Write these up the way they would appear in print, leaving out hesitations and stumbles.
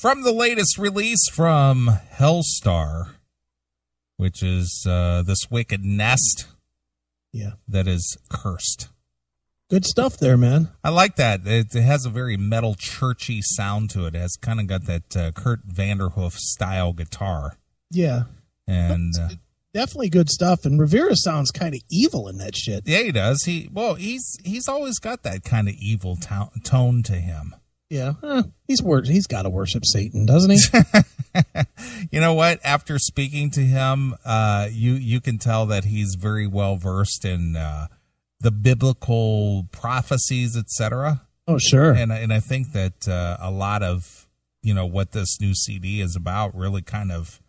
From the latest release from Hellstar, which is this wicked nest that is cursed. Good stuff there, man. I like that. It has a very metal, churchy sound to it. It has kind of got that Kurt Vanderhoof style guitar. Yeah. And definitely good stuff. And Rivera sounds kind of evil in that shit. Yeah, he does. He's always got that kind of evil tone to him. Yeah. He's got to worship Satan, doesn't he? You know what? After speaking to him, you can tell that he's very well versed in the biblical prophecies, etc. Oh, sure. And I think that a lot of what this new CD is about really kind of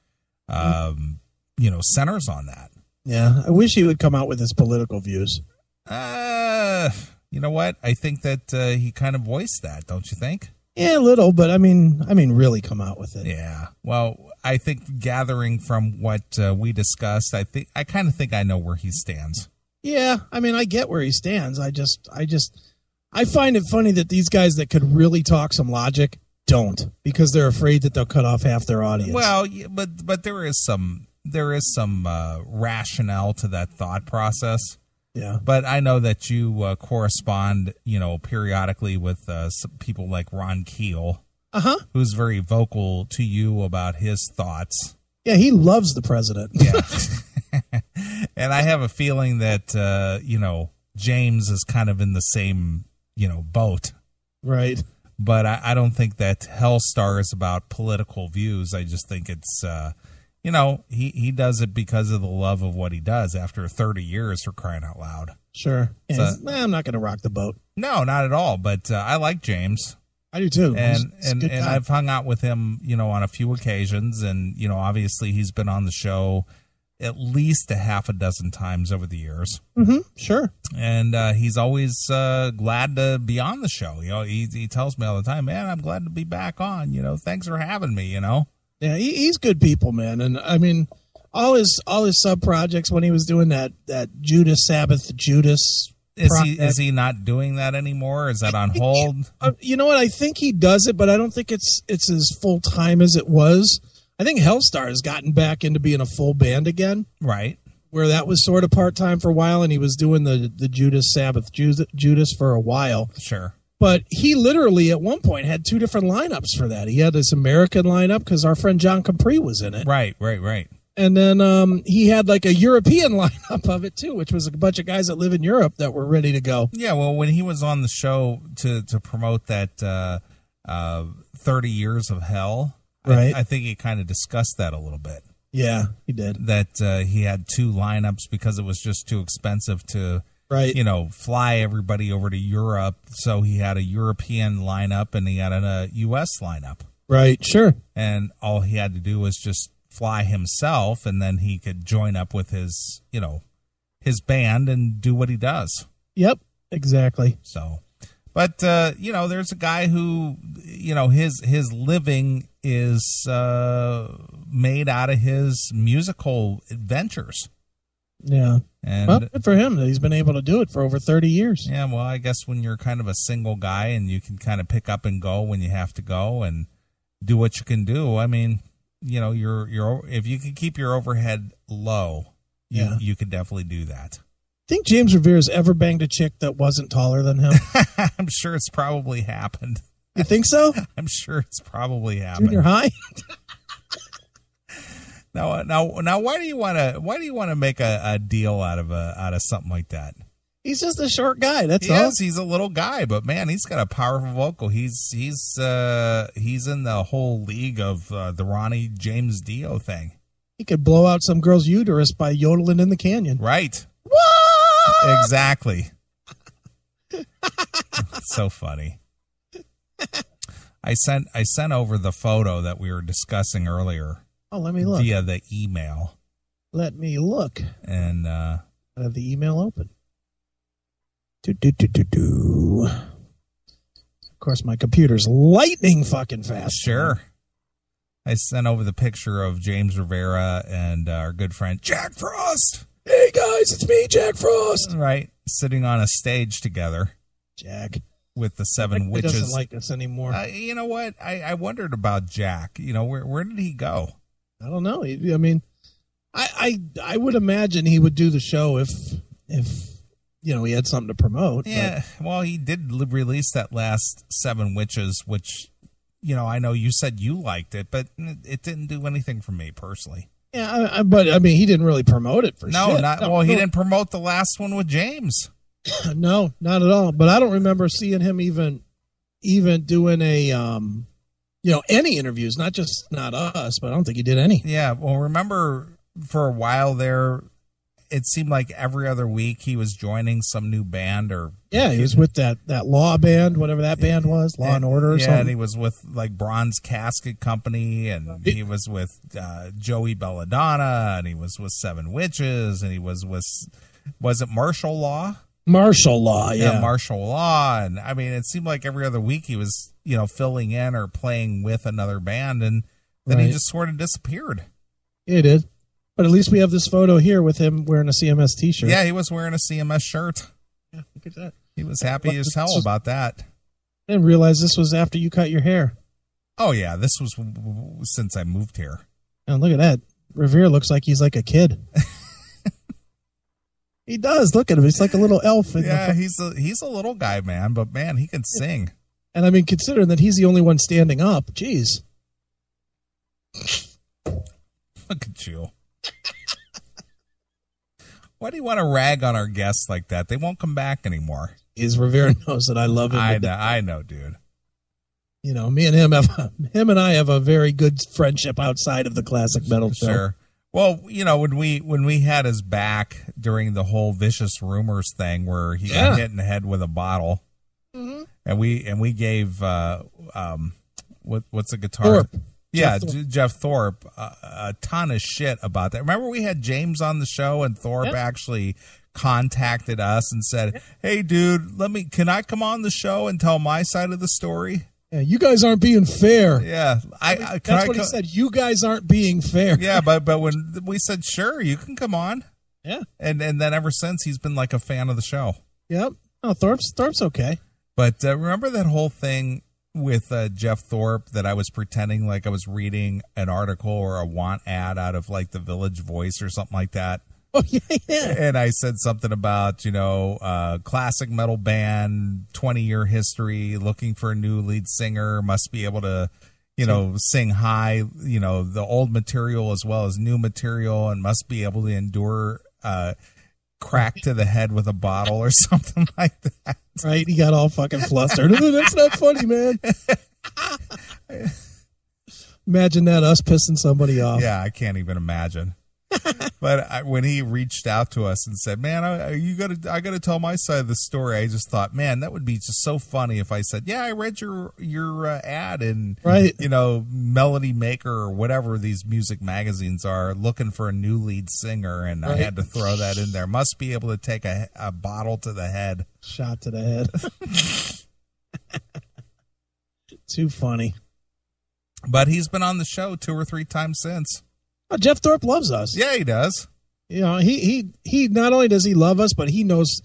centers on that. Yeah, I wish he would come out with his political views. You know what? I think that he kind of voiced that, don't you think? Yeah, a little, but I mean, really come out with it. Yeah. Well, I think gathering from what we discussed, I kind of think I know where he stands. Yeah, I get where he stands. I find it funny that these guys that could really talk some logic don't, because they're afraid that they'll cut off half their audience. Well, yeah, but there is some rationale to that thought process. Yeah. But I know that you correspond, periodically with some people like Ron Keel, who's very vocal to you about his thoughts. Yeah, he loves the president. Yeah. And I have a feeling that, James is kind of in the same, boat. Right. But I don't think that Hellstar is about political views. I just think it's, he does it because of the love of what he does after 30 years, for crying out loud. Sure. Yeah, I'm not going to rock the boat. No, not at all. But I like James. I do too. And I've hung out with him, on a few occasions. And, obviously he's been on the show at least a half a dozen times over the years. Mm-hmm. Sure. And he's always glad to be on the show. He tells me all the time, man, I'm glad to be back on. Thanks for having me, Yeah, he's good people, man. And all his sub projects when he was doing that Judas Sabbath Judas. Is he not doing that anymore? Is that on hold? You know what? I think he does it, but I don't think it's as full time as it was. I think Hellstar has gotten back into being a full band again. Right. Where that was sort of part time for a while, and he was doing the Judas Sabbath Judas for a while. Sure. But he literally at one point had two different lineups for that. He had this American lineup because our friend John Capri was in it. Right. And then he had like a European lineup of it too, which was a bunch of guys that live in Europe that were ready to go. Yeah, well, when he was on the show to promote that 30 Years of Hell, right. I think he kind of discussed that a little bit. Yeah, he did. That he had two lineups because it was just too expensive to, right, fly everybody over to Europe. So he had a European lineup and he had a U.S. lineup. Right, sure. And all he had to do was just fly himself, and then he could join up with his, his band and do what he does. Yep, exactly. So, but, there's a guy who, his living is made out of his musical adventures. Yeah. And well, good for him that he's been able to do it for over 30 years. Yeah, well, I guess when you're kind of a single guy and you can kind of pick up and go when you have to go and do what you can do, you're if you can keep your overhead low, you could definitely do that. Think James Revera's ever banged a chick that wasn't taller than him? I'm sure it's probably happened. You think so? I'm sure it's probably happened. Junior high? Now, why do you want to make a deal out of something like that? He's just a short guy. That's all. Yes, he's a little guy, but man, he's got a powerful vocal. He's in the whole league of the Ronnie James Dio thing. He could blow out some girl's uterus by yodeling in the canyon. Right. What? Exactly. So funny. I sent over the photo that we were discussing earlier. Oh, let me look. Via the email. Let me look. And I have the email open. Of course, my computer's lightning fucking fast. Sure. I sent over the picture of James Rivera and our good friend Jack Frost. Hey guys, it's me, Jack Frost. Right, sitting on a stage together. Jack. with the Seven He Witches. doesn't like us anymore. You know what? I wondered about Jack. You know, where did he go? I don't know. I mean, I would imagine he would do the show if he had something to promote. Yeah. But. Well, he did release that last Seven Witches, which, I know you said you liked it, but it didn't do anything for me personally. Yeah, but I mean, he didn't really promote it for shit. He didn't promote the last one with James. No, not at all. But I don't remember seeing him even doing a any interviews. Not us, but I don't think he did any. Yeah, well, remember for a while there, it seemed like every other week he was joining some new band he was with that Law band, whatever that band was, Law and Order or something. And he was with like Bronze Casket Company, and he was with Joey Belladonna, and he was with Seven Witches, and he was it Martial Law? Martial Law, yeah. Martial Law. And I mean, it seemed like every other week he was, filling in or playing with another band, and then he just sort of disappeared. He did. But at least we have this photo here with him wearing a CMS t-shirt. Yeah, he was wearing a CMS shirt. Yeah, look at that. He was happy as hell about that. I didn't realize this was after you cut your hair. Oh, yeah, this was since I moved here. And look at that. Revere looks like he's like a kid. He does. Look at him. He's like a little elf. He's a little guy, man. But, man, he can sing. And, I mean, considering that he's the only one standing up, geez. Look at you. Why do you want to rag on our guests like that? They won't come back anymore. Rivera knows that I love him. I know, dude. Me and him and I have a very good friendship outside of the classic metal show. Sure. Well, when we had his back during the whole Vicious Rumors thing where he got hit in the head with a bottle, and we gave what's the guitar? Thorpe. Yeah, Jeff Thorpe, a ton of shit about that. Remember we had James on the show, and Thorpe actually contacted us and said, "Hey, dude, can I come on the show and tell my side of the story?" Yeah, you guys aren't being fair. Yeah, that's what he said. You guys aren't being fair. Yeah, but when we said sure, you can come on. Yeah, and then ever since he's been like a fan of the show. Yep. Oh, Thorpe's okay. But remember that whole thing with Jeff Thorpe that I was pretending like I was reading an article or a want ad out of like the Village Voice or something like that. Oh, yeah. And I said something about, classic metal band, 20-year history, looking for a new lead singer, must be able to, sing high, the old material as well as new material, and must be able to endure crack to the head with a bottle or something like that. Right? He got all fucking flustered. That's not funny, man. Imagine that, us pissing somebody off. Yeah, I can't even imagine. But when he reached out to us and said, "Man, I got to tell my side of the story," I just thought, man, that would be just so funny if I said, "Yeah, I read your ad in Melody Maker or whatever these music magazines are, looking for a new lead singer, and I had to throw that in there. Must be able to take a bottle to the head, shot to the head." Too funny. But he's been on the show 2 or 3 times since. Oh, Jeff Thorpe loves us. Yeah, he does. He not only does he love us, but he knows,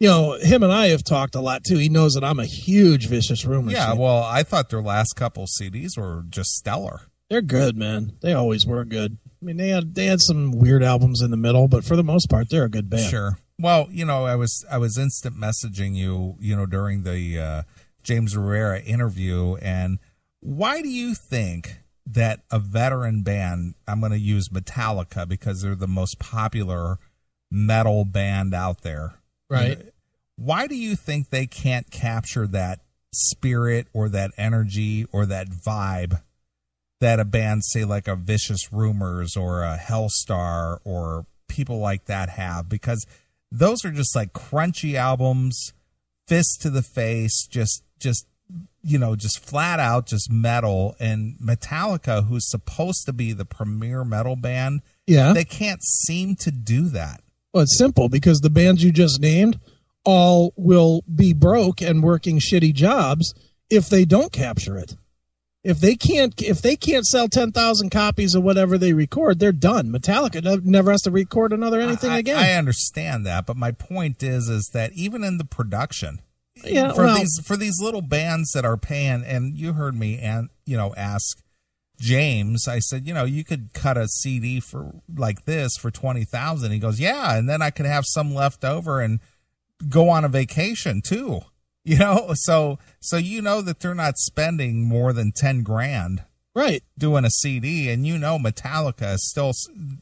him and I have talked a lot too. He knows that I'm a huge Vicious Rumors. Yeah, well, I thought their last couple CDs were just stellar. They're good, man. They always were good. I mean, they had some weird albums in the middle, but for the most part, they're a good band. Sure. Well, I was instant messaging you, during the James Rivera interview, and why do you think that a veteran band, I'm going to use Metallica because they're the most popular metal band out there. Right. Why do you think they can't capture that spirit or that energy or that vibe that a band, say like a Vicious Rumors or a Hellstar or people like that have? Because those are just like crunchy albums, fist to the face, just flat out, just metal. And Metallica, who's supposed to be the premier metal band, they can't seem to do that. Well, it's simple, because the bands you just named all will be broke and working shitty jobs if they don't capture it. If they can't sell 10,000 copies of whatever they record, they're done. Metallica never has to record anything again. I understand that, but my point is that even in the production, Yeah, for these little bands that are paying, and you heard me and ask James, I said, you could cut a CD for like this for $20,000. He goes, yeah, and then I could have some left over and go on a vacation too. So that they're not spending more than 10 grand right doing a CD, and Metallica is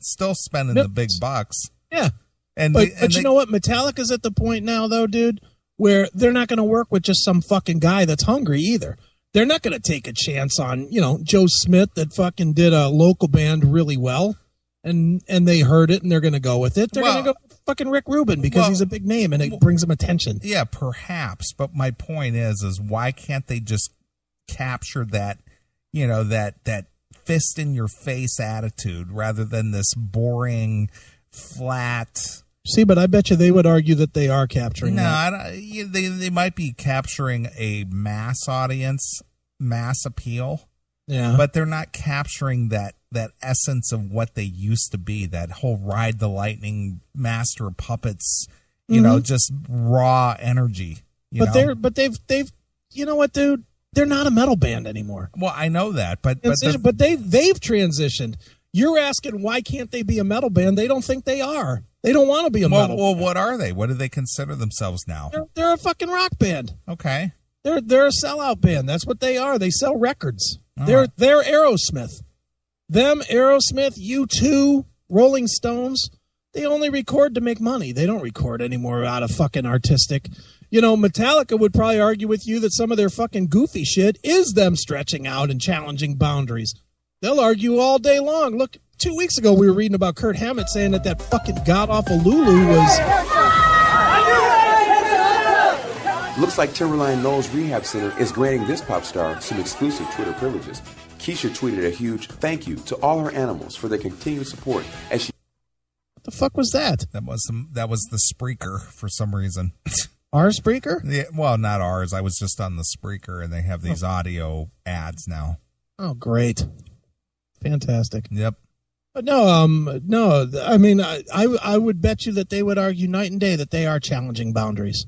still spending the big bucks. Yeah. But you know what? Metallica's at the point now, though, dude, where they're not going to work with just some fucking guy that's hungry either. They're not going to take a chance on, Joe Smith that fucking did a local band really well, and they heard it and they're going to go with it. They're going to go with fucking Rick Rubin because he's a big name and it brings them attention. Yeah, perhaps. But my point is why can't they just capture that, that fist in your face attitude rather than this boring, flat. See, but I bet you they would argue that they are capturing that. They might be capturing a mass audience, mass appeal. Yeah. But they're not capturing that essence of what they used to be, that whole Ride the Lightning, Master of Puppets, just raw energy. They've you know what, dude? They're not a metal band anymore. Well, I know that, but they've transitioned. You're asking why can't they be a metal band? They don't think they are. They don't want to be a metal band. Well, what are they? What do they consider themselves now? They're a fucking rock band. Okay. They're a sellout band. That's what they are. They sell records. They're Aerosmith. Them, Aerosmith, U2, Rolling Stones, they only record to make money. They don't record anymore out of fucking artistic. Metallica would probably argue with you that some of their fucking goofy shit is them stretching out and challenging boundaries. They'll argue all day long. Look, 2 weeks ago we were reading about Kurt Hammett saying that fucking god-awful Lulu was... Looks like Timberline Knowles Rehab Center is granting this pop star some exclusive Twitter privileges. Keisha tweeted a huge thank you to all her animals for their continued support as she... What the fuck was that? That was the Spreaker for some reason. Our Spreaker? Yeah, well, not ours. I was just on the Spreaker, and they have these audio ads now. Oh, great. Fantastic. Yep. But no, I mean, I would bet you that they would argue night and day that they are challenging boundaries.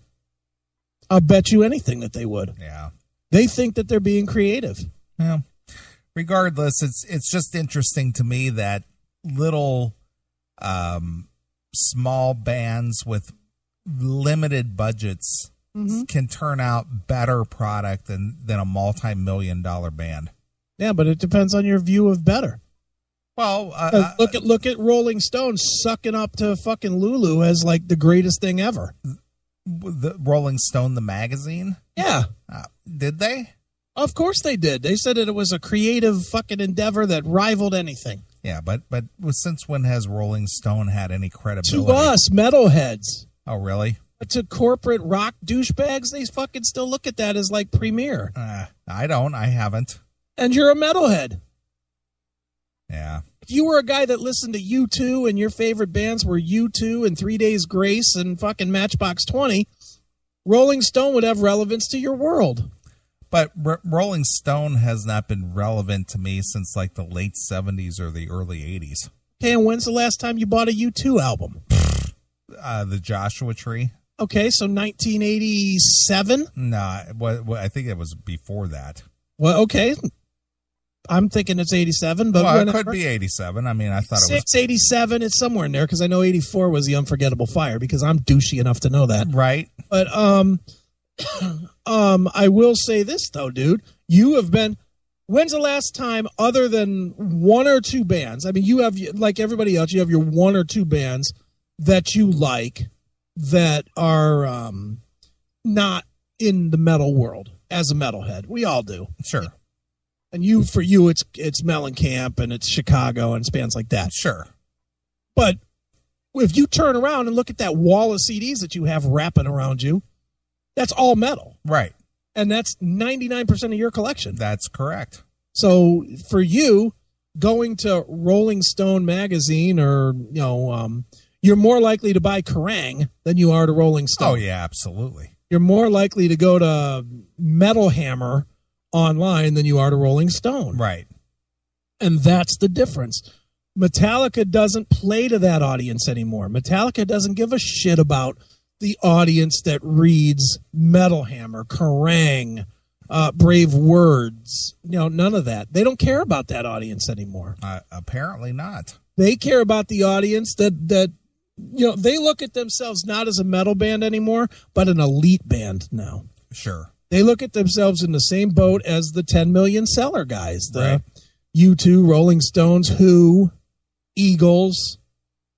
I'll bet you anything that they would. Yeah. They think that they're being creative. Yeah. Regardless, it's just interesting to me that little small bands with limited budgets can turn out better product than a multi-million-dollar band. Yeah, but it depends on your view of better. Well, look at Rolling Stones sucking up to fucking Lulu as like the greatest thing ever. The Rolling Stone, the magazine? Yeah. Did they? Of course they did. They said that it was a creative fucking endeavor that rivaled anything. Yeah, but since when has Rolling Stone had any credibility? To us, metalheads. Oh, really? But to corporate rock douchebags, they fucking still look at that as like premier. I don't. I haven't. And you're a metalhead. Yeah. If you were a guy that listened to U2 and your favorite bands were U2 and 3 Days Grace and fucking Matchbox 20, Rolling Stone would have relevance to your world. But Rolling Stone has not been relevant to me since like the late 70s or the early 80s. Okay, and when's the last time you bought a U2 album? The Joshua Tree. Okay, so 1987? No, I think it was before that. Well, okay. I'm thinking it's 87, but well, it could be 87. I mean, I thought it was 87. It's somewhere in there because I know 84 was the Unforgettable Fire because I'm douchey enough to know that. Right. But I will say this though, dude. You have been. When's the last time, other than one or two bands? I mean, you have, like everybody else, you have your one or two bands that you like that are not in the metal world as a metalhead. We all do. Sure. And for you, it's Mellencamp and it's Chicago and it's bands like that. Sure. But if you turn around and look at that wall of CDs that you have wrapping around you, that's all metal. Right. And that's 99% of your collection. That's correct. So for you, going to Rolling Stone magazine or, you're more likely to buy Kerrang than you are to Rolling Stone. Oh, yeah, absolutely. You're more likely to go to Metal Hammer online than you are to Rolling Stone. Right. And that's the difference. Metallica doesn't play to that audience anymore. Metallica doesn't give a shit about the audience that reads Metal Hammer, Kerrang, Brave Words. None of that. They don't care about that audience anymore. Apparently not. They care about the audience that they look at themselves not as a metal band anymore, but an elite band now. Sure. They look at themselves in the same boat as the 10 million seller guys, the Right. U2, Rolling Stones, Who, Eagles,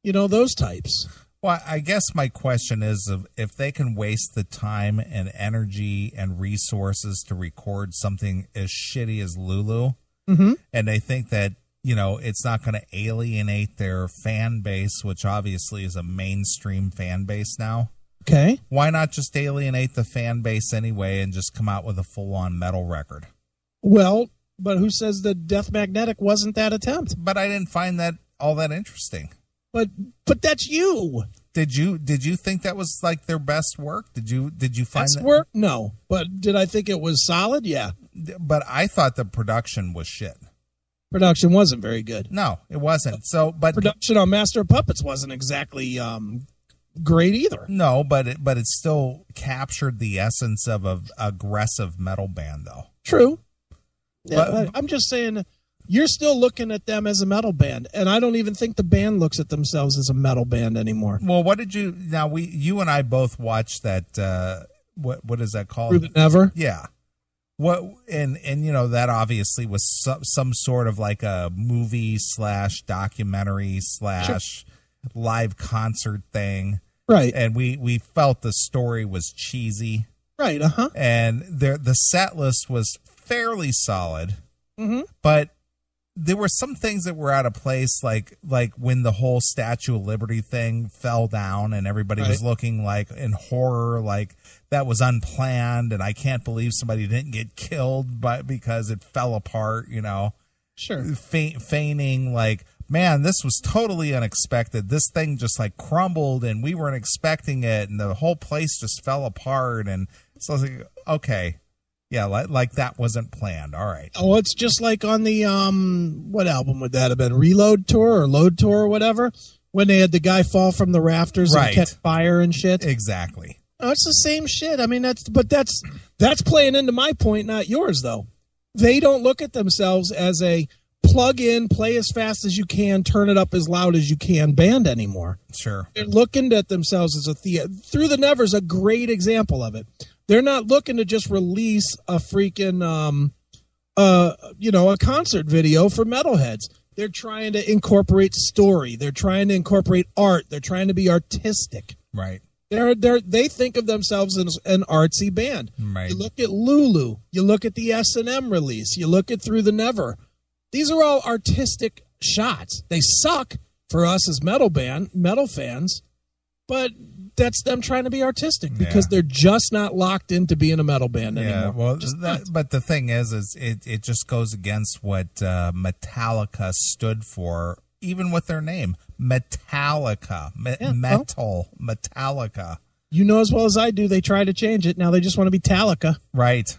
those types. Well, I guess my question is if they can waste the time and energy and resources to record something as shitty as Lulu, Mm-hmm. and they think that, it's not going to alienate their fan base, which obviously is a mainstream fan base now. Okay. Why not just alienate the fan base anyway and just come out with a full-on metal record? Well, but who says that Death Magnetic wasn't that attempt? But I didn't find that all that interesting. But that's you. Did you think that was like their best work? Did you find Best that work? No. But did I think it was solid? Yeah. But I thought the production was shit. Production wasn't very good. No, it wasn't. So, but Production on Master of Puppets wasn't exactly great either. no, but it still captured the essence of a aggressive metal band, though. True. Yeah, But- I'm just saying, you're still looking at them as a metal band, and I don't even think the band looks at themselves as a metal band anymore. Well, what did you? Now you and I both watched that. What is that called? Through the Never. Yeah. What and that obviously was some sort of like a movie / documentary / live concert thing, Right. and we felt the story was cheesy, Right. and the set list was fairly solid, Mm-hmm. but there were some things that were out of place, like when the whole Statue of Liberty thing fell down and everybody was Right. looking like in horror, like that was unplanned, and I can't believe somebody didn't get killed because it fell apart, Sure. feigning like, man, this was totally unexpected. This thing just like crumbled and we weren't expecting it, and the whole place just fell apart. And so I was like, okay. Yeah, like that wasn't planned. All right. Oh, it's just like on the what album would that have been? Reload Tour or Load Tour or whatever, when they had the guy fall from the rafters Right. and catch fire and shit. Exactly. Oh, it's the same shit. I mean, that's playing into my point, not yours, though. They don't look at themselves as a plug in, play as fast as you can, turn it up as loud as you can band anymore. Sure. They're looking at themselves as a Through the Never's a great example of it. They're not looking to just release a freaking, a concert video for metalheads. They're trying to incorporate story. They're trying to incorporate art. They're trying to be artistic. Right. They think of themselves as an artsy band. Right. You look at Lulu. You look at the S&M release. You look at Through the Never. These are all artistic shots. They suck for us as metal fans, but that's them trying to be artistic because they're just not locked into being a metal band anymore. Well, but the thing is it just goes against what Metallica stood for, even with their name, Metallica, Metallica. You know as well as I do, they try to change it. Now they just want to be Tallica. Right.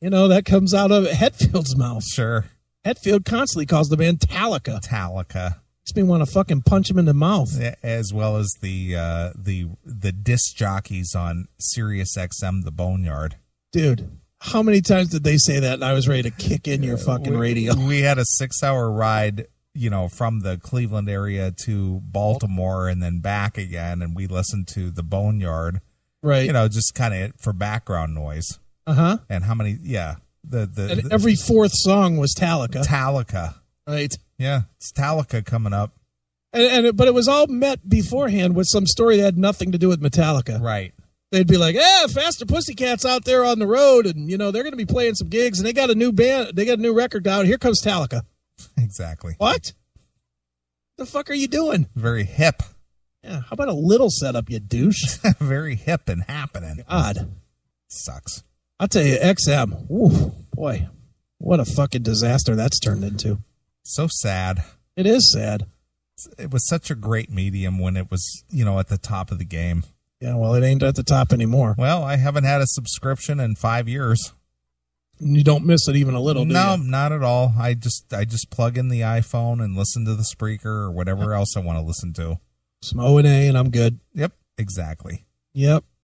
That comes out of Hetfield's mouth. Sure. Hetfield constantly calls the band Tallica. Metallica. Makes me want to fucking punch him in the mouth. As well as the disc jockeys on SiriusXM the Boneyard. Dude, how many times did they say that and I was ready to kick in your fucking radio? We had a 6-hour ride, from the Cleveland area to Baltimore and then back again, and we listened to the Boneyard. Right. Just kind of for background noise. Uh-huh. And how many And every fourth song was Tallica. Tallica. Right. Yeah, it's Tallica coming up. But it was all met beforehand with some story that had nothing to do with Metallica. Right. They'd be like, Faster Pussycats out there on the road, and they're going to be playing some gigs, and they got a new band, they got a new record out. Here comes Tallica. Exactly. What the fuck are you doing? Very hip. Yeah, how about a little setup, you douche? Very hip and happening. God. Sucks. I'll tell you, XM, ooh, boy, what a fucking disaster that's turned into. So sad. It is sad. It was such a great medium when it was, at the top of the game. Yeah, well, it ain't at the top anymore. Well, I haven't had a subscription in 5 years. You don't miss it even a little, do No, you? not at all. I just plug in the iPhone and listen to the Spreaker or whatever else I want to listen to. Some O&A and I'm good. Yep, exactly. Yep.